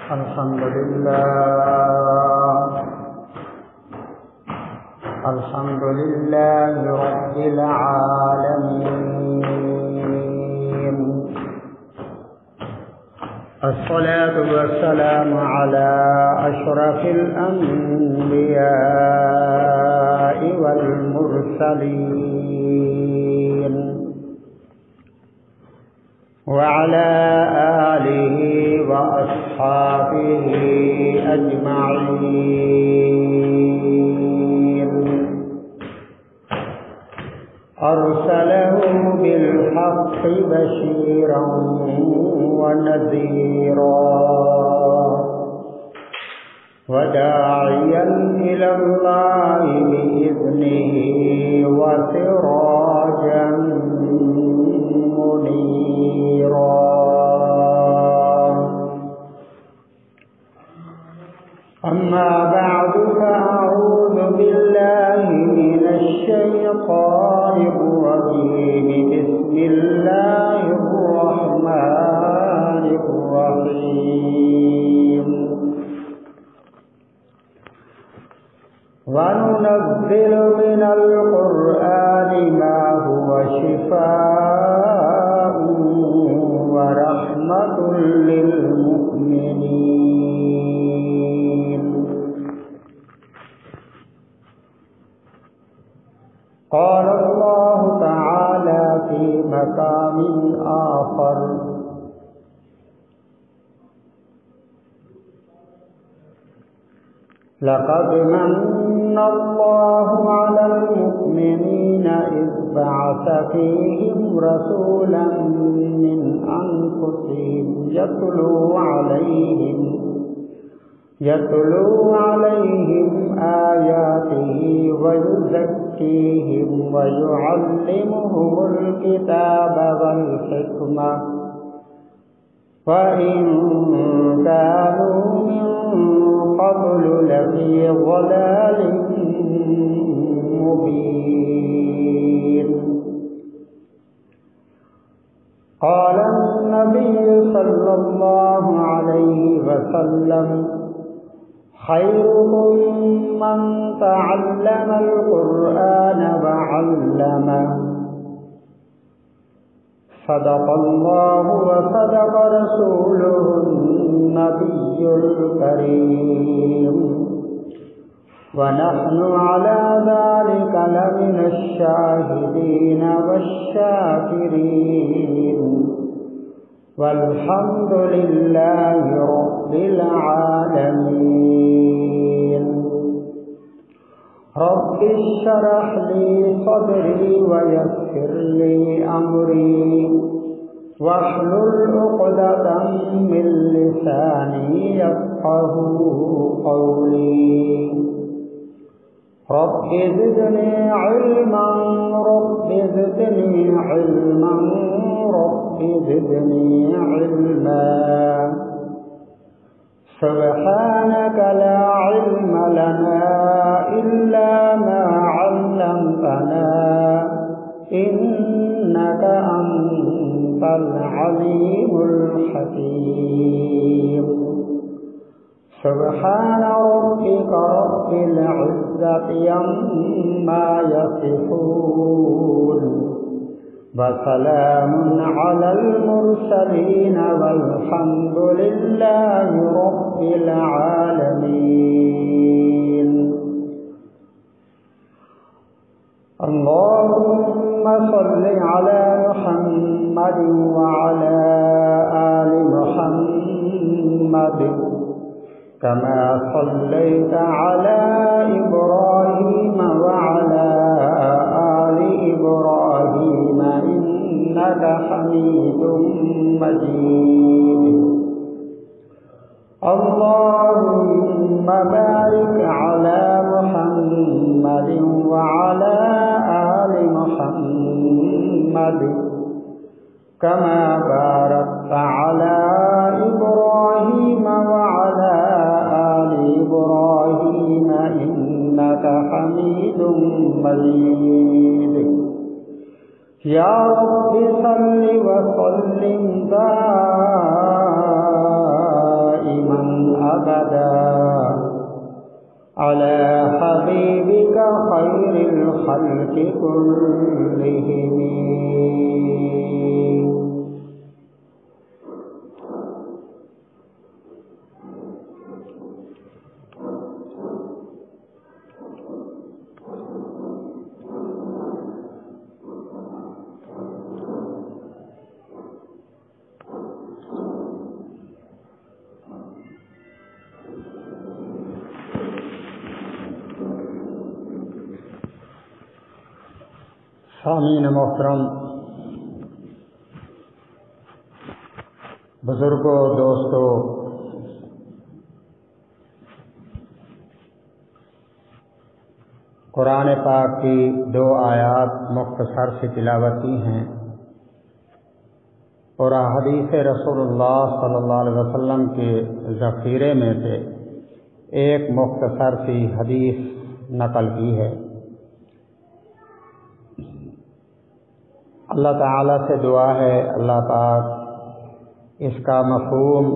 الحمد لله رب العالمين، الصلاة والسلام على أشرف الأنبياء والمرسلين وعلى آله وأصحابه أجمعين. أرسله بالحق بشيرا ونذيرا وداعيا إلى الله بإذنه وسراجا منيرا. أما بعد، فأعوذ بالله من الشيطان الرجيم. بسم الله الرحمن الرحيم. وننزل من القرآن ما هو شفاء ورحمة للمؤمنين. قال الله تعالى في مقام آخر: لقد من الله على المؤمنين إذ بعث فيهم رسولا من أنفسهم يتلو عليهم آياته ويزكيهم ويعلمهم الكتاب والحكمة وإن كانوا من قبل لفي ضلال مبين. قال النبي صلى الله عليه وسلم: خيركم من تعلم القرآن وعلمه. صدق الله وصدق رسوله النبي الكريم، ونحن على ذلك لمن الشاهدين والشاكرين، والحمد لله رب العالمين. رب اشرح لي صدري ويسر لي أمري واحلل عقدة من لساني يفقه قولي. رب زدني علما رب زدني علما رب زدني علما. سبحانك لا علم لنا إلا ما علمتنا إنك أنت العليم الحكيم. سبحان ربك رب العزة عما يصفون وسلام على المرسلين والحمد لله رب العالمين. اللهم صل على محمد وعلى آل محمد كما صليت على إبراهيم وعلى آل إبراهيم إنك حميد مجيد. اللهم بارك على محمد وعلى آل محمد كما باركت على إبراهيم وعلى آل إبراهيم إنك حميد مجيد. یا رب صل وسلم دائما أبدا على حبيبك خير الخلق كلهم. سامعین محترم، بزرگوں، دوستوں، قرآن پاک کی 2 آیات مختصر سی تلاوت کی ہیں اور حدیث رسول اللہ صلی اللہ علیہ وسلم کے ذخیرے میں سے ایک مختصر سی حدیث نقل کی ہے. اللہ تعالیٰ سے دعا ہے اللہ پاک اس کا مفہوم،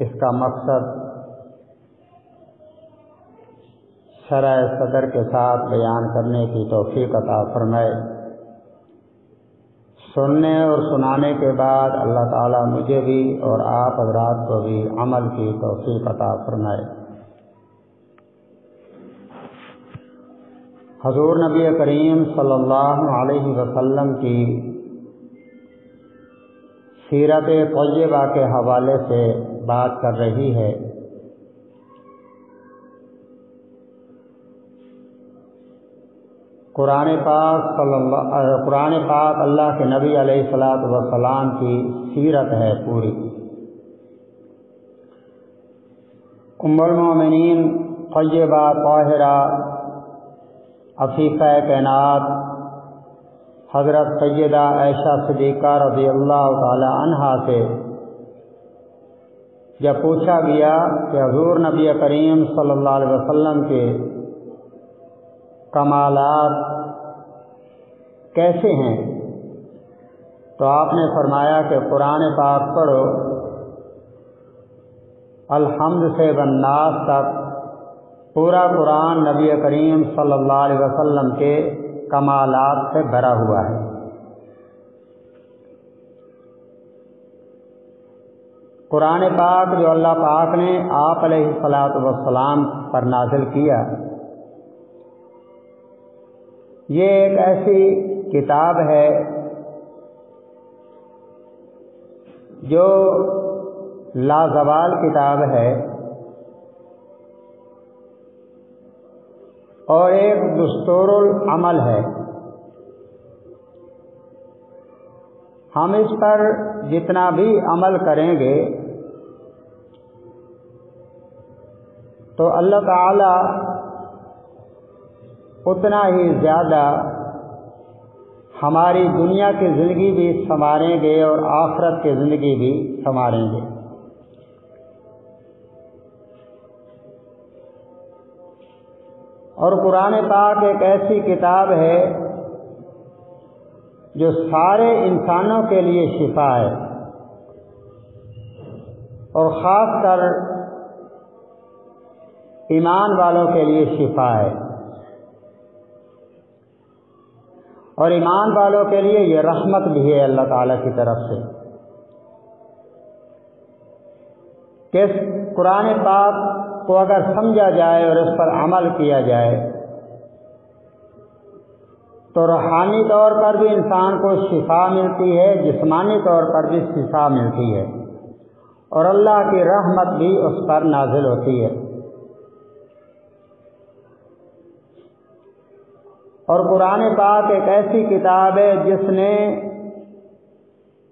اس کا مقصد شرح صدر کے ساتھ بیان کرنے کی توفیق عطا فرمائے. سننے اور سنانے کے بعد اللہ تعالیٰ مجھے بھی اور آپ حضرات کو بھی عمل کی توفیق عطا فرمائے. حضور نبی کریم صلی اللہ علیہ وسلم کی سیرت طیبہ کے حوالے سے بات کر رہی ہے. قرآن پاک اللہ کے نبی علیہ الصلاۃ والسلام کی سیرت ہے پوری. ام المومنین طیبہ طاہرہ عفیفہ کائنات حضرت سیدہ عائشہ صدیقہ رضی اللہ تعالی عنہا سے جب پوچھا گیا کہ حضور نبی کریم صلی اللہ علیہ وسلم کے کمالات کیسے ہیں، تو آپ نے فرمایا کہ قرآن پاک پڑھو، الحمد سے والناس تک پورا قرآن نبی کریم صلی اللہ علیہ وسلم کے کمالات سے بھرا ہوا ہے. قرآن پاک جو اللہ پاک نے آپ علیہ الصلاۃ والسلام پر نازل کیا، یہ ایک ایسی کتاب ہے جو لازوال کتاب ہے اور ایک دستور العمل ہے. ہم اس پر جتنا بھی عمل کریں گے تو اللہ تعالی اتنا ہی زیادہ ہماری دنیا کی زندگی بھی سنواریں گے اور آخرت کی زندگی بھی سنواریں گے. اور قرآن پاک ایک ایسی کتاب ہے جو سارے انسانوں کے لیے شفا ہے اور خاص کر ایمان والوں کے لیے شفا ہے. اور ایمان والوں کے لیے یہ رحمت بھی ہے اللہ تعالیٰ کی طرف سے کہ قرآن پاک کو اگر سمجھا جائے اور اس پر عمل کیا جائے تو روحانی طور پر بھی انسان کو شفا ملتی ہے، جسمانی طور پر بھی شفا ملتی ہے اور اللہ کی رحمت بھی اس پر نازل ہوتی ہے. اور قرآن پاک ایک ایسی کتاب ہے جس نے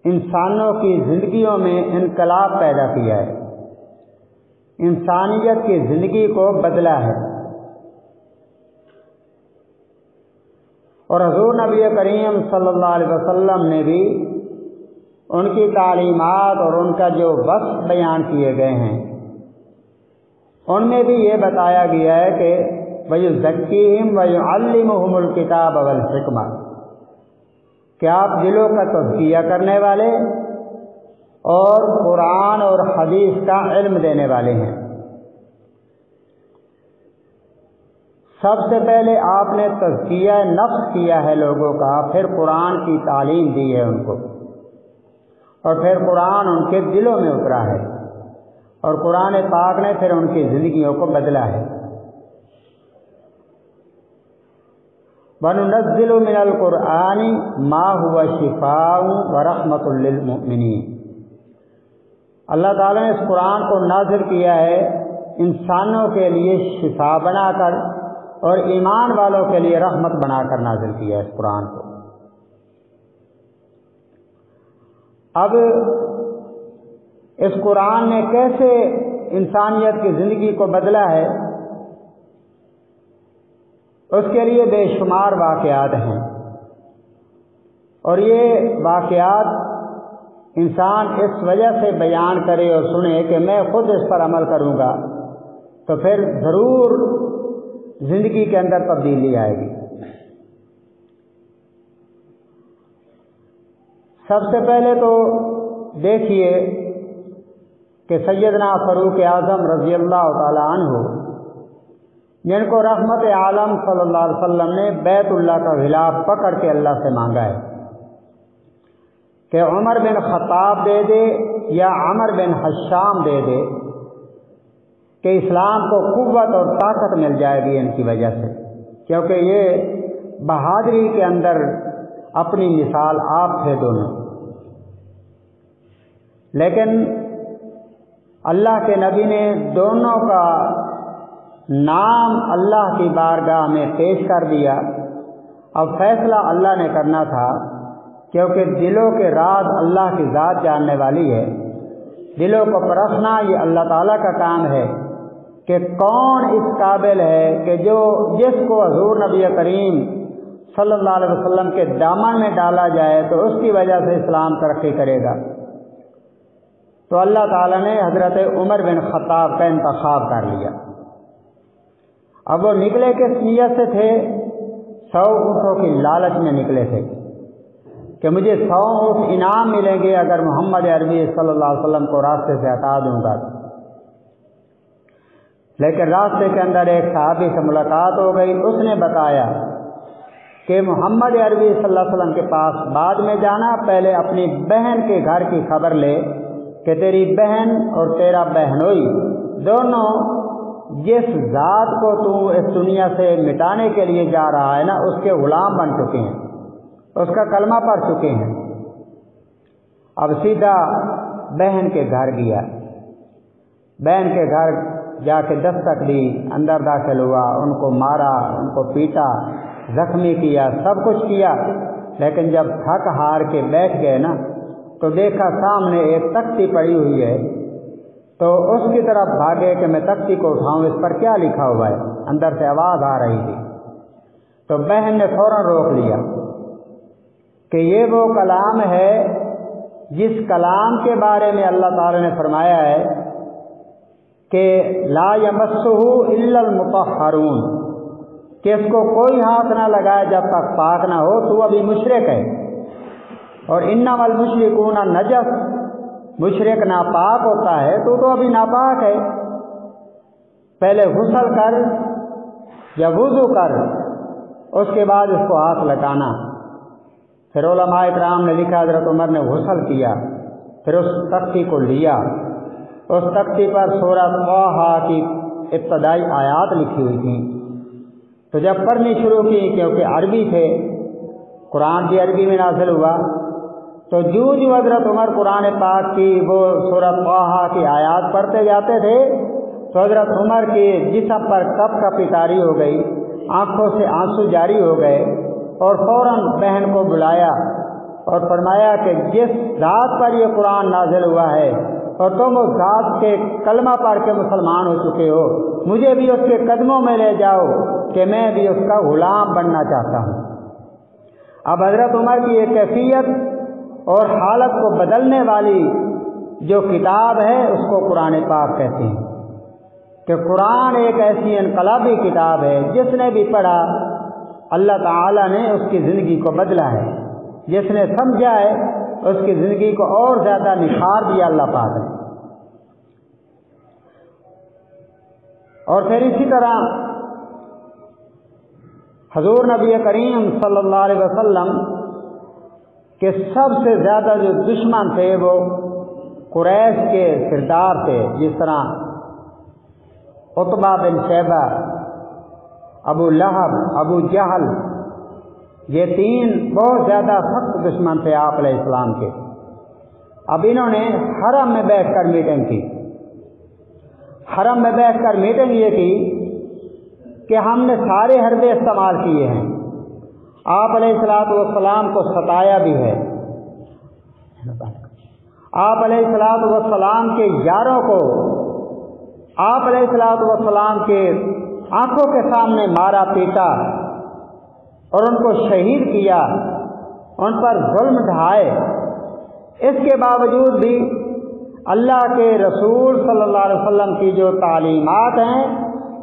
انسانوں کی زندگیوں میں انقلاب پیدا کیا ہے، انسانیت کی زندگی کو بدلا ہے. اور حضور نبی کریم صلی اللہ علیہ وسلم نے بھی ان کی تعلیمات اور ان کا جو وصف بیان کیے گئے ہیں ان میں بھی یہ بتایا گیا ہے کہ وَيُزَكِّيهِمْ وَيُعَلِّمُهُمُ الْكِتَابَ وَالْحِكْمَةَ کہ آپ دلوں کا تزکیہ کرنے والے اور قرآن اور حدیث کا علم دینے والے ہیں. سب سے پہلے آپ نے تزکیہ نفس کیا ہے لوگوں کا، پھر قرآن کی تعلیم دی ہے ان کو، اور پھر قرآن ان کے دلوں میں اترا ہے، اور قرآن پاک نے پھر ان کی زندگیوں کو بدلا ہے۔ وَنُنَزِّلُ مِنَ الْقُرْآنِ مَا هُوَ شِفَاءٌ وَرَحْمَةٌ لِّلْمُؤْمِنِينَ، اللہ تعالیٰ نے اس قرآن کو نازل کیا ہے انسانوں کے لیے شفا بنا کر، اور ایمان والوں کے لیے رحمت بنا کر نازل کیا ہے اس قرآن کو۔ اب اس قرآن نے کیسے انسانیت کی زندگی کو بدلا ہے، اس کے لیے بے شمار واقعات ہیں، اور یہ واقعات انسان اس وجہ سے بیان کرے اور سنے کہ میں خود اس پر عمل کروں گا تو پھر ضرور زندگی کے اندر تبدیلی آئے گی۔ سب سے پہلے تو دیکھیے کہ سیدنا فاروق اعظم رضی اللہ تعالی عنہ، جن کو رحمت عالم صلی اللہ علیہ وسلم نے بیت اللہ کا غلاف پکڑ کے اللہ سے مانگا ہے کہ عمر بن خطاب دے دے یا عمر بن حشام دے دے کہ اسلام کو قوت اور طاقت مل جائے گی ان کی وجہ سے، کیونکہ یہ بہادری کے اندر اپنی مثال آپ تھے دونوں۔ لیکن اللہ کے نبی نے دونوں کا نام اللہ کی بارگاہ میں پیش کر دیا۔ اب فیصلہ اللہ نے کرنا تھا، کیونکہ دلوں کے راز اللہ کی ذات جاننے والی ہے۔ دلوں کو پرکھنا یہ اللہ تعالیٰ کا کام ہے کہ کون اس قابل ہے کہ جس کو حضور نبی کریم صلی اللہ علیہ وسلم کے دامن میں ڈالا جائے تو اس کی وجہ سے اسلام ترقی کرے گا۔ تو اللہ تعالیٰ نے حضرت عمر بن خطاب کا انتخاب کر لیا۔ اب وہ نکلے کس نیت سے تھے؟ 100 اونٹوں کی لالچ میں نکلے تھے کہ مجھے 100 اونٹ انعام ملیں گے اگر محمد عربی صلی اللہ علیہ وسلم کو راستے سے ہٹا دوں گا۔ لیکن راستے کے اندر ایک صحابی سے ملاقات ہو گئی، اس نے بتایا کہ محمد عربی صلی اللہ علیہ وسلم کے پاس بعد میں جانا، پہلے اپنی بہن کے گھر کی خبر لے کہ تیری بہن اور تیرا بہنوئی دونوں جس ذات کو تو اس دنیا سے مٹانے کے لیے جا رہا ہے نا، اس کے غلام بن چکے ہیں، اس کا کلمہ پڑھ چکے ہیں۔ اب سیدھا بہن کے گھر گیا، بہن کے گھر جا کے دستک دی، اندر داخل ہوا، ان کو مارا، ان کو پیٹا، زخمی کیا، سب کچھ کیا۔ لیکن جب تھک ہار کے بیٹھ گئے نا تو دیکھا سامنے ایک تختی پڑی ہوئی ہے، تو اس کی طرف بھاگے کہ میں تختی کو اٹھاؤں، اس پر کیا لکھا ہوا ہے؟ اندر سے آواز آ رہی تھی، تو بہن نے فوراً روک لیا کہ یہ وہ کلام ہے جس کلام کے بارے میں اللہ تعالی نے فرمایا ہے کہ لا یمسہ الا المطہرون، کہ اس کو کوئی ہاتھ نہ لگائے جب تک پاک نہ ہو، تو ابھی مشرک ہے۔ اور انما المشرکون نجس، مشرک ناپاک ہوتا ہے، تو ابھی ناپاک ہے۔ پہلے غسل کر یا وضو کر، اس کے بعد اس کو ہاتھ لگانا۔ پھر علماء اکرام نے لکھا حضرت عمر نے غسل کیا، پھر اس تختی کو لیا، اس تختی پر سورہ طٰہٰ کی ابتدائی آیات لکھی ہوئی تھیں، تو جب پڑھنی شروع کی، کیونکہ عربی تھے، قرآن بھی عربی میں نازل ہوا، تو جو حضرت عمر قرآن پاک کی وہ سورہ طٰہٰ کی آیات پڑھتے جاتے تھے تو حضرت عمر کے جسم پر کپ کپی طاری ہو گئی، آنکھوں سے آنسو جاری ہو گئے، اور فوراً بہن کو بلایا اور فرمایا کہ جس ذات پر یہ قرآن نازل ہوا ہے اور تم اس ذات کے کلمہ پڑھ کے مسلمان ہو چکے ہو، مجھے بھی اس کے قدموں میں لے جاؤ کہ میں بھی اس کا غلام بننا چاہتا ہوں۔ اب حضرت عمر کی یہ کیفیت اور حالت کو بدلنے والی جو کتاب ہے اس کو قرآن پاک کہتے ہیں، کہ قرآن ایک ایسی انقلابی کتاب ہے جس نے بھی پڑھا اللہ تعالیٰ نے اس کی زندگی کو بدلا ہے، جس نے سمجھا ہے اس کی زندگی کو اور زیادہ نکھار دیا اللہ پاک نے۔ اور پھر اسی طرح حضور نبی کریم صلی اللہ علیہ وسلم کے سب سے زیادہ جو دشمن تھے وہ قریش کے سردار تھے، جس طرح عتبہ بن شیبہ، ابو لہب، ابو جہل، یہ تین بہت زیادہ سخت دشمن تھے آپ علیہ السلام کے۔ اب انہوں نے حرم میں بیٹھ کر میٹنگ کی، حرم میں بیٹھ کر میٹنگ یہ کی کہ ہم نے سارے حربے استعمال کیے ہیں، آپ علیہ السلام کو ستایا بھی ہے، آپ علیہ السلام کے یاروں کو آپ علیہ السلام کے آنکھوں کے سامنے مارا پیٹا اور ان کو شہید کیا، ان پر ظلم ڈھائے۔ اس کے باوجود بھی اللہ کے رسول صلی اللہ علیہ وسلم کی جو تعلیمات ہیں،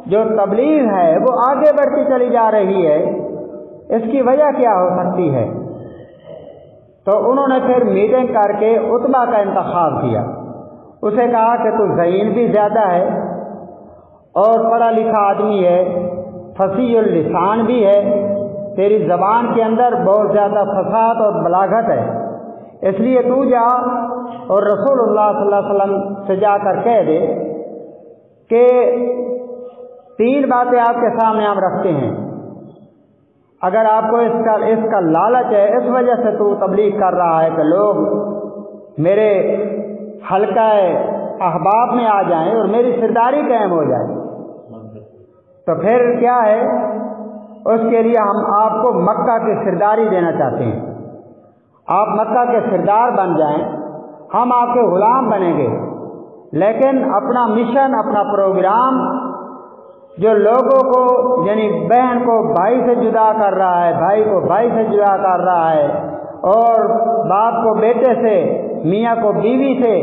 جو تبلیغ ہے، وہ آگے بڑھتی چلی جا رہی ہے۔ اس کی وجہ کیا ہو سکتی ہے؟ تو انہوں نے پھر میٹنگ کر کے عتبہ کا انتخاب کیا، اسے کہا کہ تو ذہین بھی زیادہ ہے اور پڑھا لکھا آدمی ہے، فصیح اللسان بھی ہے، تیری زبان کے اندر بہت زیادہ فصاحت اور بلاغت ہے، اس لیے تو جا اور رسول اللہ صلی اللہ علیہ وسلم سے جا کر کہہ دے کہ تین باتیں آپ کے سامنے ہم رکھتے ہیں، اگر آپ کو اس کا لالچ ہے، اس وجہ سے تو تبلیغ کر رہا ہے کہ لوگ میرے حلقہ احباب میں آ جائیں اور میری سرداری قائم ہو جائے، تو پھر کیا ہے؟ اس کے لیے ہم آپ کو مکہ کی سرداری دینا چاہتے ہیں، آپ مکہ کے سردار بن جائیں، ہم آپ کے غلام بنیں گے، لیکن اپنا مشن، اپنا پروگرام جو لوگوں کو، یعنی بہن کو بھائی سے جدا کر رہا ہے، بھائی کو بھائی سے جدا کر رہا ہے، اور باپ کو بیٹے سے، میاں کو بیوی سے،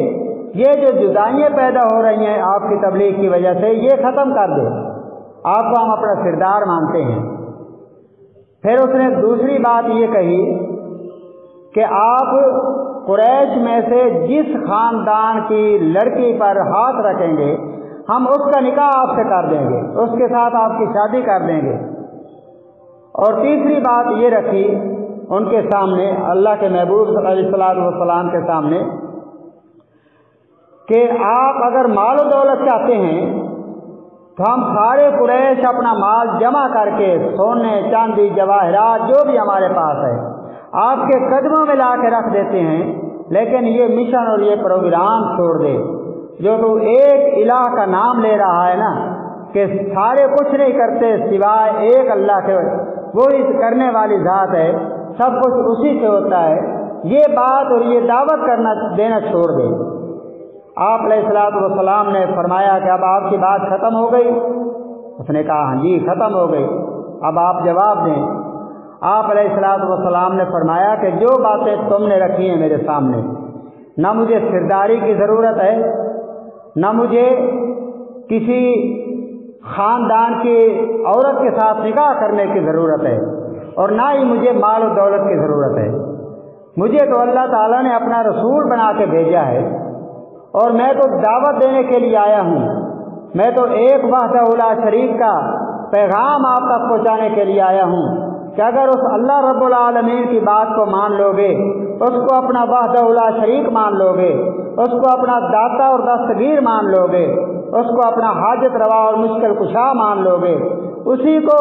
یہ جو جدائیاں پیدا ہو رہی ہیں آپ کی تبلیغ کی وجہ سے، یہ ختم کر دو، آپ کو ہم اپنا سردار مانتے ہیں۔ پھر اس نے دوسری بات یہ کہی کہ آپ قریش میں سے جس خاندان کی لڑکی پر ہاتھ رکھیں گے ہم اس کا نکاح آپ سے کر دیں گے، اس کے ساتھ آپ کی شادی کر دیں گے۔ اور تیسری بات یہ رکھی ان کے سامنے، اللہ کے محبوب صلی اللہ علیہ وسلم کے سامنے، کہ آپ اگر مال و دولت چاہتے ہیں تو ہم سارے قریش اپنا مال جمع کر کے، سونے چاندی جواہرات جو بھی ہمارے پاس ہے، آپ کے قدموں میں لا کے رکھ دیتے ہیں، لیکن یہ مشن اور یہ پروگرام چھوڑ دے جو تو ایک الہ کا نام لے رہا ہے نا، کہ سارے کچھ نہیں کرتے سوائے ایک اللہ کے، وہی کرنے والی ذات ہے، سب کچھ اسی سے ہوتا ہے، یہ بات اور یہ دعوت کرنا دینا چھوڑ دے۔ آپ علیہ السلام نے فرمایا کہ اب آپ کی بات ختم ہو گئی؟ اس نے کہا ہاں جی ختم ہو گئی، اب آپ جواب دیں۔ آپ علیہ السلام نے فرمایا کہ جو باتیں تم نے رکھی ہیں میرے سامنے، نہ مجھے سرداری کی ضرورت ہے، نہ مجھے کسی خاندان کی عورت کے ساتھ نکاح کرنے کی ضرورت ہے، اور نہ ہی مجھے مال و دولت کی ضرورت ہے، مجھے تو اللہ تعالیٰ نے اپنا رسول بنا کے بھیجا ہے، اور میں تو دعوت دینے کے لیے آیا ہوں، میں تو ایک وحدہ لا شریک کا پیغام آپ تک پہنچانے کے لیے آیا ہوں کہ اگر اس اللہ رب العالمین کی بات کو مان لو گے، اس کو اپنا وحدہ لا شریک مان لو گے، اس کو اپنا داتا اور دستگیر مان لو گے، اس کو اپنا حاجت روا اور مشکل کشا مان لو گے، اسی کو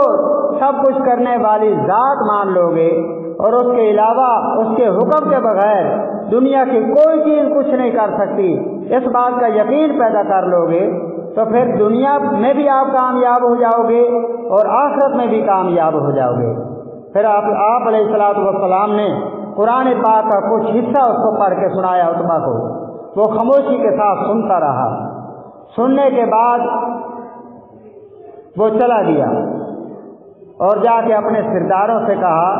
سب کچھ کرنے والی ذات مان لو گے، اور اس کے علاوہ اس کے حکم کے بغیر دنیا کی کوئی چیز کچھ نہیں کر سکتی، اس بات کا یقین پیدا کر لو گے، تو پھر دنیا میں بھی آپ کامیاب ہو جاؤ گے اور آخرت میں بھی کامیاب ہو جاؤ گے۔ پھر آپ علیہ السلام نے قرآن پاک کا کچھ حصہ اس کو پڑھ کے سنایا عتبہ کو، وہ خاموشی کے ساتھ سنتا رہا، سننے کے بعد وہ چلا گیا اور جا کے اپنے سرداروں سے کہا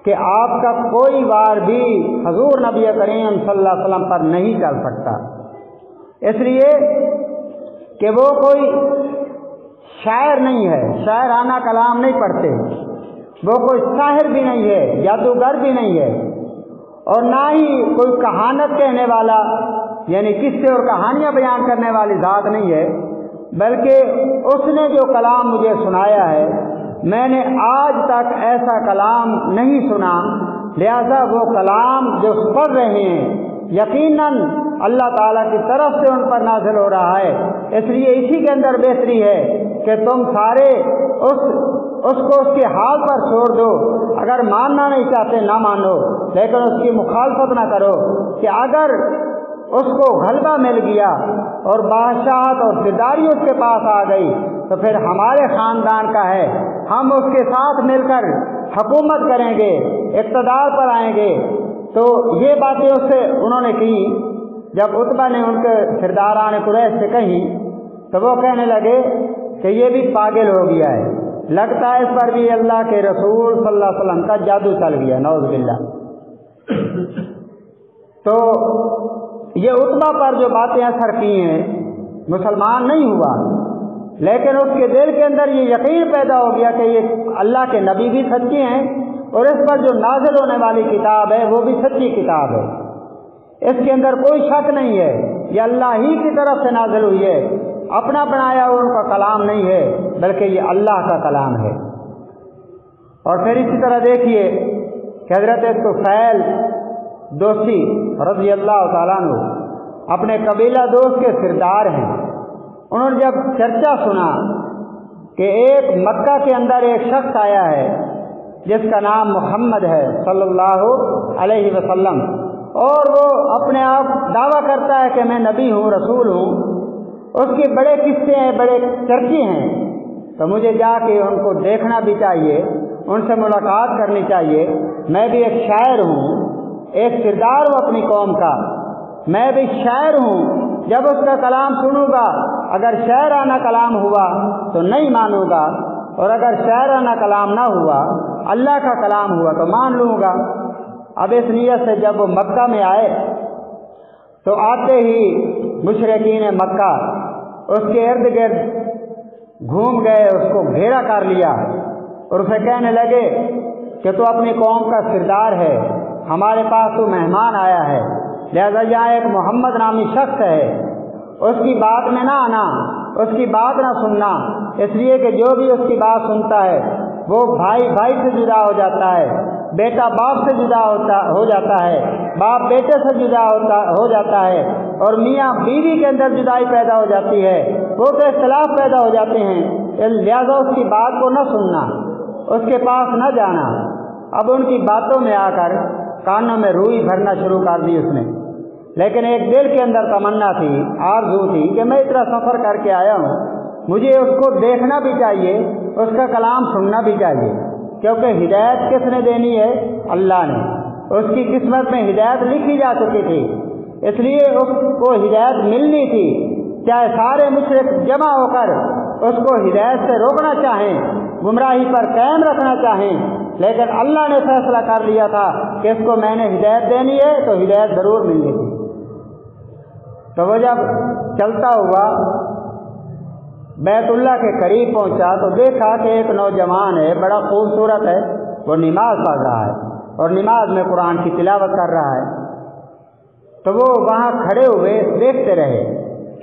کہ آپ کا کوئی وار بھی حضور نبی کریم صلی اللہ علیہ وسلم پر نہیں چل سکتا، اس لیے کہ وہ کوئی شاعر نہیں ہے، شاعرانہ کلام نہیں پڑھتے، وہ کوئی ساحر بھی نہیں ہے، جادوگر بھی نہیں ہے، اور نہ ہی کوئی کہانت کہنے والا، یعنی قصے اور کہانیاں بیان کرنے والی ذات نہیں ہے، بلکہ اس نے جو کلام مجھے سنایا ہے میں نے آج تک ایسا کلام نہیں سنا، لہذا وہ کلام جو پڑھ رہے ہیں یقیناً اللہ تعالیٰ کی طرف سے ان پر نازل ہو رہا ہے، اس لیے اسی کے اندر بہتری ہے کہ تم سارے اس کو اس کے حال پر چھوڑ دو، اگر ماننا نہیں چاہتے نہ مانو، لیکن اس کی مخالفت نہ کرو، کہ اگر اس کو غلبہ مل گیا اور بادشاہت اور سرداری اس کے پاس آ گئی تو پھر ہمارے خاندان کا ہے، ہم اس کے ساتھ مل کر حکومت کریں گے، اقتدار پر آئیں گے۔ تو یہ باتیں اس سے انہوں نے کی۔ جب عتبہ نے ان کے سرداران قریش سے کہی تو وہ کہنے لگے کہ یہ بھی پاگل ہو گیا ہے، لگتا ہے اس پر بھی اللہ کے رسول صلی اللہ علیہ وسلم کا جادو چل گیا، نعوذ باللہ۔ تو یہ عتبہ پر جو باتیں اثر کی ہیں، مسلمان نہیں ہوا، لیکن اس کے دل کے اندر یہ یقین پیدا ہو گیا کہ یہ اللہ کے نبی بھی سچے ہیں اور اس پر جو نازل ہونے والی کتاب ہے وہ بھی سچی کتاب ہے، اس کے اندر کوئی شک نہیں ہے، یہ اللہ ہی کی طرف سے نازل ہوئی ہے، اپنا بنایا ہوا ان کا کلام نہیں ہے بلکہ یہ اللہ کا کلام ہے۔ اور پھر اسی طرح دیکھیے کہ حضرت طفیل دوسی رضی اللہ تعالیٰ عنہ اپنے قبیلہ دوست کے سردار ہیں، انہوں نے جب چرچا سنا کہ ایک مکہ کے اندر ایک شخص آیا ہے جس کا نام محمد ہے صلی اللہ علیہ وسلم، اور وہ اپنے آپ دعویٰ کرتا ہے کہ میں نبی ہوں، رسول ہوں، اس کے بڑے قصے ہیں، بڑے چرچے ہیں، تو مجھے جا کے ان کو دیکھنا بھی چاہیے، ان سے ملاقات کرنی چاہیے۔ میں بھی ایک شاعر ہوں، ایک سردار ہوں اپنی قوم کا، میں بھی شاعر ہوں، جب اس کا کلام سنوں گا اگر شاعرانہ کلام ہوا تو نہیں مانوں گا، اور اگر شاعرانہ کلام نہ ہوا اللہ کا کلام ہوا تو مان لوں گا۔ اب اس نیت سے جب وہ مکہ میں آئے تو آتے ہی مشرکین مکہ اس کے ارد گرد گھوم گئے، اس کو گھیرا کر لیا اور اسے کہنے لگے کہ تو اپنی قوم کا سردار ہے، ہمارے پاس تو مہمان آیا ہے، لہذا یہاں ایک محمد نامی شخص ہے، اس کی بات میں نہ آنا، اس کی بات نہ سننا، اس لیے کہ جو بھی اس کی بات سنتا ہے وہ بھائی بھائی سے جدا ہو جاتا ہے، بیٹا باپ سے جدا ہو جاتا ہے، باپ بیٹے سے جدا ہو جاتا ہے، اور میاں بیوی کے اندر جدائی پیدا ہو جاتی ہے، وہ تو اختلاف پیدا ہو جاتے ہیں، لہذا اس کی بات کو نہ سننا، اس کے پاس نہ جانا۔ اب ان کی باتوں میں آ کر کانوں میں روئی بھرنا شروع کر دی اس نے، لیکن ایک دل کے اندر تمنا تھی، آرزو تھی کہ میں اتنا سفر کر کے آیا ہوں، مجھے اس کو دیکھنا بھی چاہیے، اس کا کلام سننا بھی چاہیے، کیونکہ ہدایت کس نے دینی ہے؟ اللہ نے، اس کی قسمت میں ہدایت لکھی جا چکی تھی، اس لیے اس کو ہدایت ملنی تھی، چاہے سارے مشرک جمع ہو کر اس کو ہدایت سے روکنا چاہیں، گمراہی پر قائم رکھنا چاہیں، لیکن اللہ نے فیصلہ کر لیا تھا کہ اس کو میں نے ہدایت دینی ہے تو ہدایت ضرور ملنی تھی۔ تو وہ جب چلتا ہوا بیت اللہ کے قریب پہنچا تو دیکھا کہ ایک نوجوان ہے، بڑا خوبصورت ہے، وہ نماز پڑھ رہا ہے اور نماز میں قرآن کی تلاوت کر رہا ہے۔ تو وہ وہاں کھڑے ہوئے دیکھتے رہے،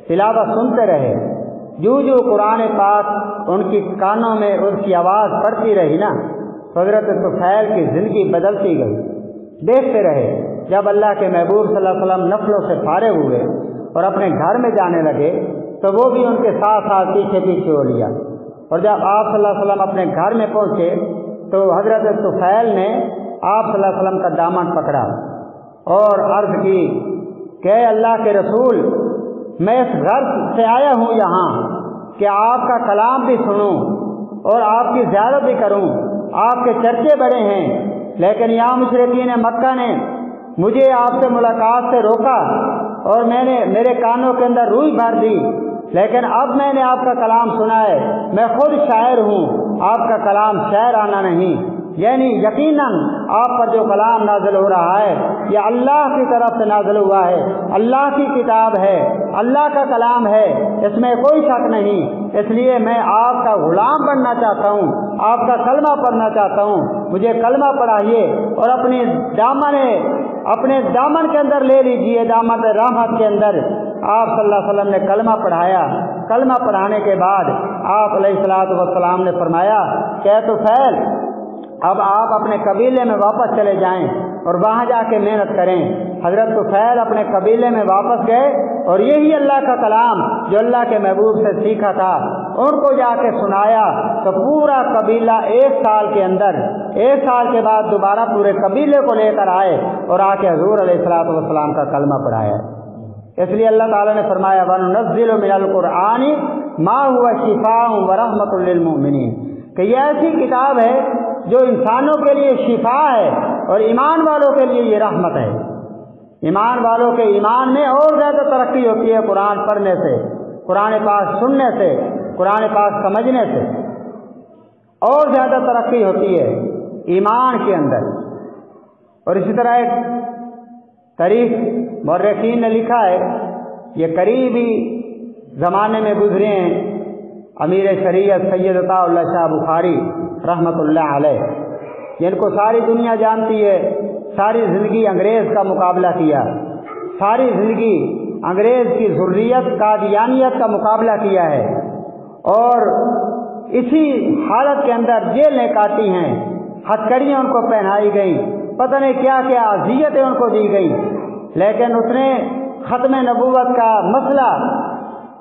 تلاوت سنتے رہے، جو قرآن پاک ان کی کانوں میں ان کی آواز پڑتی رہی نا، حضرت طفیل کی زندگی بدلتی گئی۔ دیکھتے رہے، جب اللہ کے محبوب صلی اللہ علیہ وسلم نفلوں سے فارغ ہوئے اور اپنے گھر میں جانے لگے تو وہ بھی ان کے ساتھ ساتھ پیچھے پیچھے ہو لیا، اور جب آپ صلی اللہ علیہ وسلم اپنے گھر میں پہنچے تو حضرت طفیل نے آپ صلی اللہ علیہ وسلم کا دامن پکڑا اور عرض کی کہ اے اللہ کے رسول، میں اس غرض سے آیا ہوں یہاں کہ آپ کا کلام بھی سنوں اور آپ کی زیارت بھی کروں، آپ کے چرچے بڑے ہیں، لیکن یہاں مشرکین مکہ نے مجھے آپ سے ملاقات سے روکا اور میرے کانوں کے اندر روئی بھر دی، لیکن اب میں نے آپ کا کلام سنا ہے، میں خود شاعر ہوں، آپ کا کلام شاعرانہ نہیں، یعنی یقیناً آپ پر جو کلام نازل ہو رہا ہے یہ اللہ کی طرف سے نازل ہوا ہے، اللہ کی کتاب ہے، اللہ کا کلام ہے، اس میں کوئی شک نہیں، اس لیے میں آپ کا غلام بننا چاہتا ہوں، آپ کا کلمہ پڑھنا چاہتا ہوں، مجھے کلمہ پڑھائیے اور اپنے دامن کے اندر لے لیجئے، دامن رحمت کے اندر۔ آپ صلی اللہ علیہ وسلم نے کلمہ پڑھایا کلمہ پڑھانے کے بعد آپ علیہ الصلوۃ والسلام نے فرمایا کہ طفیل اب آپ اپنے قبیلے میں واپس چلے جائیں اور وہاں جا کے محنت کریں۔ حضرت طفیل اپنے قبیلے میں واپس گئے اور یہی اللہ کا کلام جو اللہ کے محبوب سے سیکھا تھا ان کو جا کے سنایا، تو پورا قبیلہ 1 سال کے اندر 1 سال کے بعد دوبارہ پورے قبیلے کو لے کر آئے اور آ کے حضور علیہ الصلوۃ والسلام کا کلمہ پڑھایا۔ اس لیے اللہ تعالیٰ نے فرمایا وَنُنَزِّلُ مِنَ الْقُرْآنِ مَا هُوَ شِفَاءٌ وَرَحْمَةٌ لِّلْمُؤْمِنِينَ کہ یہ ایسی کتاب ہے جو انسانوں کے لیے شفا ہے اور ایمان والوں کے لیے یہ رحمت ہے۔ ایمان والوں کے ایمان میں اور زیادہ ترقی ہوتی ہے قرآن پڑھنے سے، قرآن پاک سننے سے، قرآن پاک سمجھنے سے اور زیادہ ترقی ہوتی ہے ایمان کے اندر۔ اور اسی طرح ایک تاریخ مورخین نے لکھا ہے، یہ قریبی زمانے میں گزرے ہیں امیر شریعت سید عطا اللہ شاہ بخاری رحمۃ اللہ علیہ، جن کو ساری دنیا جانتی ہے۔ ساری زندگی انگریز کا مقابلہ کیا، ساری زندگی انگریز کی ذریت قادیانیت کا مقابلہ کیا ہے اور اسی حالت کے اندر جیلیں کاٹی ہیں، ہتھکڑیاں ان کو پہنائی گئیں، پتہ نہیں کیا کیا اذیتیں ان کو دی گئی، لیکن اس نے ختم نبوت کا مسئلہ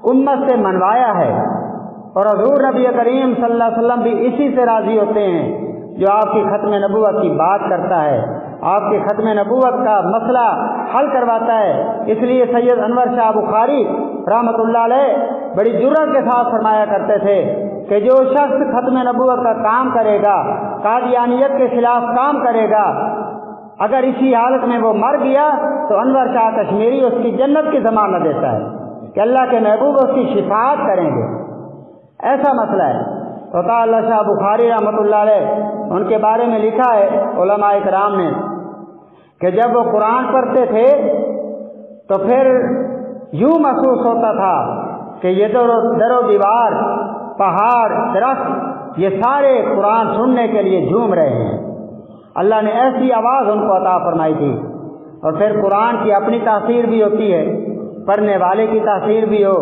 امت سے منوایا ہے۔ اور حضور نبی کریم صلی اللہ علیہ وسلم بھی اسی سے راضی ہوتے ہیں جو آپ کی ختم نبوت کی بات کرتا ہے، آپ کے ختم نبوت کا مسئلہ حل کرواتا ہے۔ اس لیے سید انور شاہ بخاری رحمۃ اللہ علیہ بڑی جرأت کے ساتھ فرمایا کرتے تھے کہ جو شخص ختم نبوت کا کام کرے گا، قادیانیت کے خلاف کام کرے گا، اگر اسی حالت میں وہ مر گیا تو انور شاہ کشمیری اس کی جنت کی ضمانت دیتا ہے کہ اللہ کے محبوب اس کی شفاعت کریں گے۔ ایسا مسئلہ ہے۔ تو عطا اللہ شاہ بخاری رحمۃ اللہ علیہ ان کے بارے میں لکھا ہے علماء کرام نے کہ جب وہ قرآن پڑھتے تھے تو پھر یوں محسوس ہوتا تھا کہ یہ در و دیوار، پہاڑ، درخت یہ سارے قرآن سننے کے لیے جھوم رہے ہیں۔ اللہ نے ایسی آواز ان کو عطا فرمائی تھی۔ اور پھر قرآن کی اپنی تاثیر بھی ہوتی ہے، پڑھنے والے کی تاثیر بھی ہو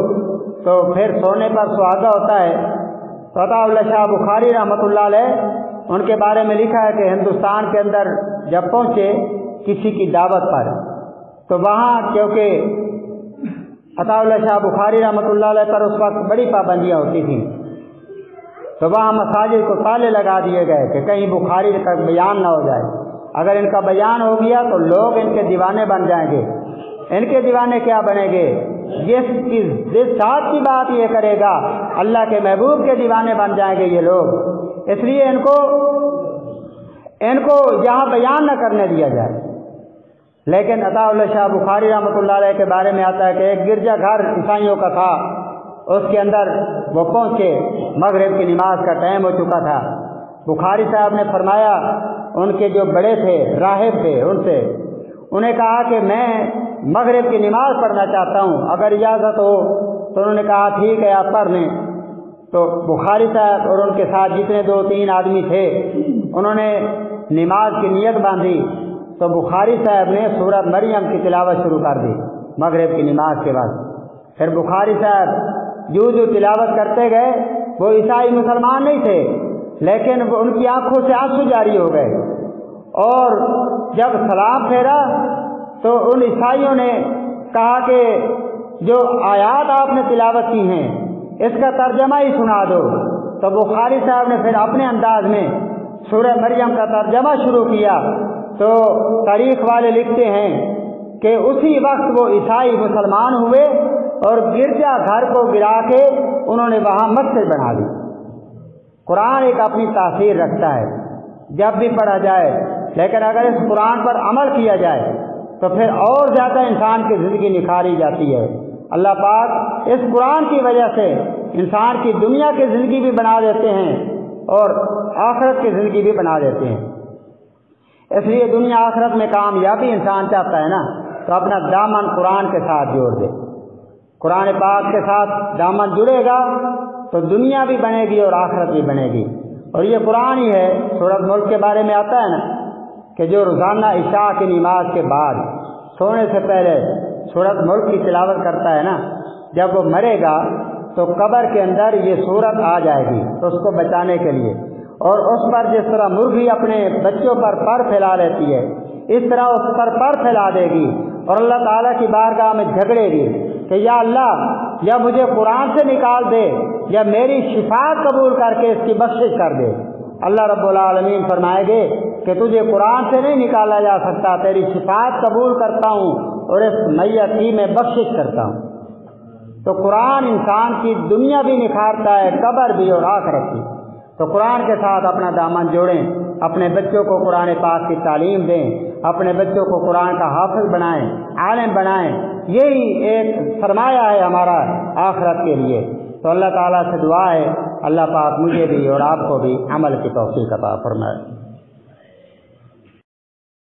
تو پھر سونے پر سہاگا ہوتا ہے۔ تو عطا اللہ شاہ بخاری رحمۃ اللہ علیہ ان کے بارے میں لکھا ہے کہ ہندوستان کے اندر جب پہنچے کسی کی دعوت پر تو وہاں کیونکہ عطا اللہ شاہ بخاری رحمۃ اللہ علیہ پر اس وقت بڑی پابندیاں ہوتی تھیں، تو وہاں مساجد کو تالے لگا دیے گئے کہ کہیں بخاری کا بیان نہ ہو جائے، اگر ان کا بیان ہو گیا تو لوگ ان کے دیوانے بن جائیں گے۔ ان کے دیوانے کیا بنیں گے؟ جس ذات کی بات یہ کرے گا اللہ کے محبوب کے دیوانے بن جائیں گے یہ لوگ، اس لیے ان کو یہاں بیان نہ کرنے دیا جائے۔ لیکن عطا اللہ شاہ بخاری رحمۃ اللہ علیہ کے بارے میں آتا ہے کہ ایک گرجا گھر عیسائیوں کا تھا، اس کے اندر وہ پہنچے، مغرب کی نماز کا ٹائم ہو چکا تھا۔ بخاری صاحب نے فرمایا، ان کے جو بڑے تھے راہب تھے انہیں کہا کہ میں مغرب کی نماز پڑھنا چاہتا ہوں، اگر اجازت ہو تو انہوں نے کہا ٹھیک ہے آپ پڑھ لیں۔ تو بخاری صاحب اور ان کے ساتھ جتنے 2-3 آدمی تھے انہوں نے نماز کی نیت باندھی، تو بخاری صاحب نے سورۃ مریم کی تلاوت شروع کر دی مغرب کی نماز کے بعد۔ پھر بخاری صاحب جو تلاوت کرتے گئے، وہ عیسائی مسلمان نہیں تھے لیکن ان کی آنکھوں سے آنسو جاری ہو گئے، اور جب سلام پھیرا تو ان عیسائیوں نے کہا کہ جو آیات آپ نے تلاوت کی ہیں اس کا ترجمہ ہی سنا دو۔ تو بخاری صاحب نے پھر اپنے انداز میں سورہ مریم کا ترجمہ شروع کیا۔ تو تاریخ والے لکھتے ہیں کہ اسی وقت وہ عیسائی مسلمان ہوئے اور گرجا گھر کو گرا کے انہوں نے وہاں مسجد بنا دی۔ قرآن ایک اپنی تاثیر رکھتا ہے جب بھی پڑھا جائے، لیکن اگر اس قرآن پر عمل کیا جائے تو پھر اور زیادہ انسان کی زندگی نکھاری جاتی ہے۔ اللہ پاک اس قرآن کی وجہ سے انسان کی دنیا کی زندگی بھی بنا دیتے ہیں اور آخرت کی زندگی بھی بنا دیتے ہیں۔ اس لیے دنیا آخرت میں کامیابی انسان چاہتا ہے نا، تو اپنا دامن قرآن کے ساتھ جوڑ دے۔ قرآن پاک کے ساتھ دامن جڑے گا تو دنیا بھی بنے گی اور آخرت بھی بنے گی۔ اور یہ قرآن ہی ہے، سورۃ ملک کے بارے میں آتا ہے نا کہ جو روزانہ عشاء کی نماز کے بعد سونے سے پہلے سورۃ ملک کی تلاوت کرتا ہے نا، جب وہ مرے گا تو قبر کے اندر یہ صورت آ جائے گی تو اس کو بچانے کے لیے، اور اس پر جس طرح مرغی اپنے بچوں پر پر پھیلا لیتی ہے اس طرح اس پر پر پھیلا دے گی اور اللہ تعالیٰ کی بارگاہ میں جھگڑے گی کہ یا اللہ، یا مجھے قرآن سے نکال دے یا میری شفاعت قبول کر کے اس کی بخشش کر دے۔ اللہ رب العالمین فرمائے گے کہ تجھے قرآن سے نہیں نکالا جا سکتا، تیری شفاعت قبول کرتا ہوں اور اس میت کی میں بخشش کرتا ہوں۔ تو قرآن انسان کی دنیا بھی نکھارتا ہے، قبر بھی اور آخرت بھی۔ تو قرآن کے ساتھ اپنا دامن جوڑیں، اپنے بچوں کو قرآن پاک کی تعلیم دیں، اپنے بچوں کو قرآن کا حافظ بنائیں، عالم بنائیں، یہی ایک سرمایہ ہے ہمارا آخرت کے لیے۔ تو اللہ تعالیٰ سے دعا ہے اللہ پاک مجھے بھی اور آپ کو بھی عمل کی توفیق عطا فرمائے۔